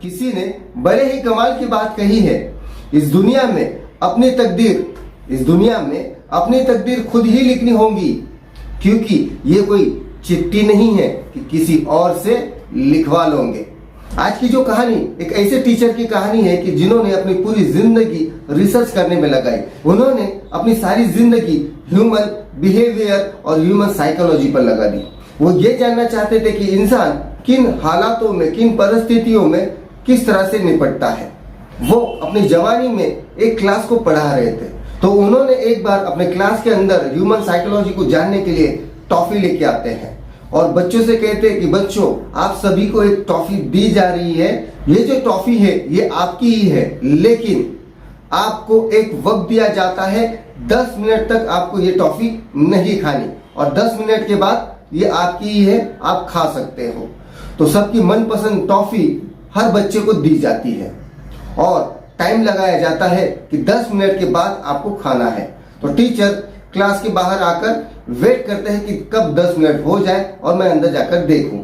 किसी ने बड़े ही कमाल की बात कही है, इस दुनिया में अपनी तकदीर खुद ही लिखनी होगी, क्योंकि ये कोई चिट्ठी नहीं है कि किसी और से लिखवा लोगे। आज की जो कहानी एक ऐसे टीचर की कहानी है कि जिन्होंने अपनी पूरी जिंदगी रिसर्च करने में लगाई। उन्होंने अपनी सारी जिंदगी ह्यूमन बिहेवियर और ह्यूमन साइकोलॉजी पर लगा दी। वो ये जानना चाहते थे कि इंसान किन हालातों में, किन परिस्थितियों में किस तरह से निपटता है। वो अपनी जवानी में एक क्लास को पढ़ा रहे थे, तो उन्होंने एक बार अपने क्लास के अंदर ह्यूमन साइकोलॉजी को जानने के लिए टॉफी लेके आते हैं और बच्चों से कहते हैं कि बच्चों, आप सभी को एक टॉफी दी जा रही है। ये जो टॉफी है ये आपकी ही है, लेकिन आपको एक वक्त दिया जाता है, 10 मिनट तक आपको ये टॉफी नहीं खानी और 10 मिनट के बाद ये आपकी ही है, आप खा सकते हो। तो सबकी मनपसंद टॉफी हर बच्चे को दी जाती है और टाइम लगाया जाता है कि 10 मिनट के बाद आपको खाना है। तो टीचर क्लास के बाहर आकर वेट करते हैं कि कब 10 मिनट हो जाए और मैं अंदर जाकर देखूं।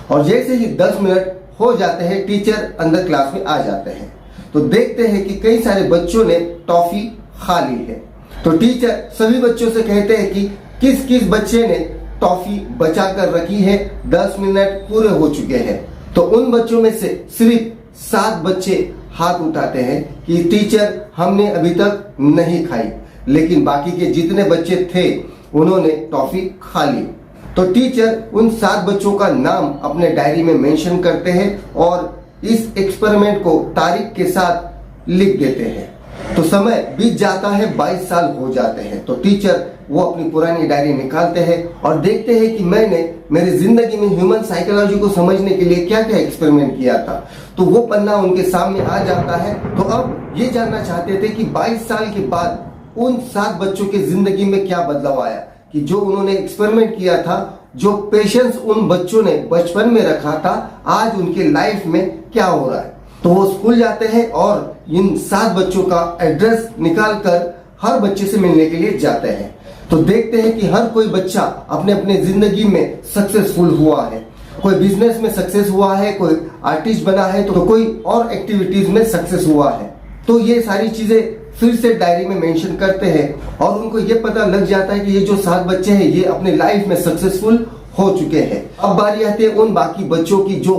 और जैसे ही 10 मिनट हो जाते हैं, टीचर अंदर क्लास में आ जाते हैं, तो देखते हैं कि कई सारे बच्चों ने टॉफी खा ली है। तो टीचर सभी बच्चों से कहते हैं कि किस किस बच्चे ने टॉफी बचा कर रखी है, 10 मिनट पूरे हो चुके हैं। तो उन बच्चों में से सिर्फ 7 बच्चे हाथ उठाते हैं कि टीचर, हमने अभी तक नहीं खाई, लेकिन बाकी के जितने बच्चे थे उन्होंने टॉफी खा ली। तो टीचर उन 7 बच्चों का नाम अपने डायरी में मेंशन करते हैं और इस एक्सपेरिमेंट को तारीख के साथ लिख देते हैं। तो समय बीत जाता है, 22 साल हो जाते हैं। तो टीचर वो अपनी पुरानी डायरी निकालते हैं और देखते हैं कि मैंने मेरी जिंदगी में ह्यूमन साइकोलॉजी को समझने के लिए क्या क्या एक्सपेरिमेंट किया था। तो वो पन्ना उनके सामने आ जाता है। तो अब ये जानना चाहते थे कि 22 साल के बाद उन 7 बच्चों की जिंदगी में क्या बदलाव आया, कि जो उन्होंने एक्सपेरिमेंट किया था, जो पेशेंस उन बच्चों ने बचपन में रखा था, आज उनके लाइफ में क्या हो रहा है। तो वो स्कूल जाते हैं और इन 7 बच्चों का एड्रेस निकालकर हर बच्चे से मिलने के लिए जाते हैं। तो देखते हैं कि हर कोई बच्चा अपने अपने जिंदगी में सक्सेसफुल हुआ है। कोई बिजनेस में सक्सेस हुआ है, कोई आर्टिस्ट बना है, तो कोई और एक्टिविटीज में सक्सेस हुआ है। तो ये सारी चीजें फिर से डायरी में मेंशन करते हैं और उनको ये पता लग जाता है कि ये जो 7 बच्चे हैं ये अपने लाइफ में सक्सेसफुल हो चुके हैं। अब बारी आती है उन बाकी बच्चों की जो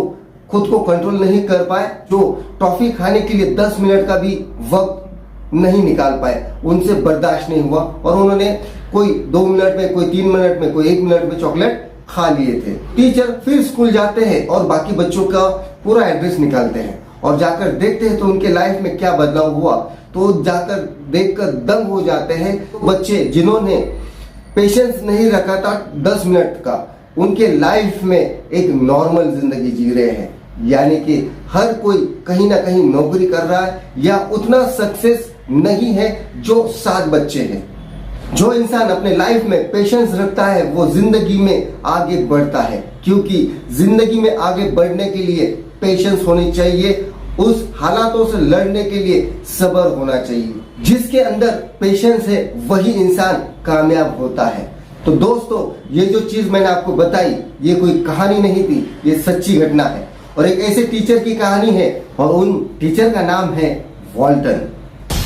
खुद को कंट्रोल नहीं कर पाए, जो टॉफी खाने के लिए 10 मिनट का भी वक्त नहीं निकाल पाए, उनसे बर्दाश्त नहीं हुआ और उन्होंने कोई 2 मिनट में, कोई 3 मिनट में, कोई 1 मिनट में चॉकलेट खा लिए थे। टीचर फिर स्कूल जाते हैं और बाकी बच्चों का पूरा एड्रेस निकालते हैं और जाकर देखते हैं तो उनके लाइफ में क्या बदलाव हुआ। तो जाकर देखकर दंग हो जाते हैं। बच्चे जिन्होंने पेशेंस नहीं रखा था 10 मिनट का, उनके लाइफ में एक नॉर्मल जिंदगी जी रहे हैं। यानी कि हर कोई कहीं ना कहीं नौकरी कर रहा है या उतना सक्सेस नहीं है जो 7 बच्चे हैं। जो इंसान अपने लाइफ में पेशेंस रखता है वो जिंदगी में आगे बढ़ता है, क्योंकि जिंदगी में आगे बढ़ने के लिए पेशेंस होनी चाहिए, उस हालातों से लड़ने के लिए सब्र होना चाहिए। जिसके अंदर पेशेंस है वही इंसान कामयाब होता है। तो दोस्तों, ये जो चीज मैंने आपको बताई ये कोई कहानी नहीं थी, ये सच्ची घटना है और एक ऐसे टीचर की कहानी है और उन टीचर का नाम है वॉल्टन।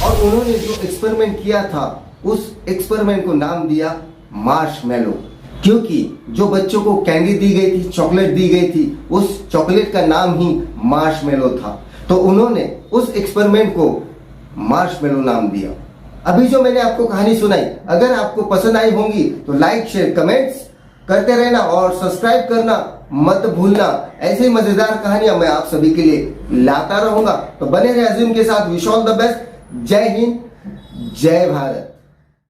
और उन्होंने जो एक्सपेरिमेंट किया था उस एक्सपेरिमेंट को नाम दिया मार्शमैलो, क्योंकि जो बच्चों को कैंडी दी गई थी, चॉकलेट दी गई थी, उस चॉकलेट का नाम ही मार्शमैलो था। तो उन्होंने उस एक्सपेरिमेंट को मार्शमैलो नाम दिया। अभी जो मैंने आपको कहानी सुनाई, अगर आपको पसंद आई होंगी तो लाइक, शेयर, कमेंट्स करते रहना और सब्सक्राइब करना मत भूलना। ऐसे ही मजेदार कहानियां मैं आप सभी के लिए लाता रहूंगा। तो बने रहे अजीम के साथ। Wish all the best. जय हिंद, जय भारत।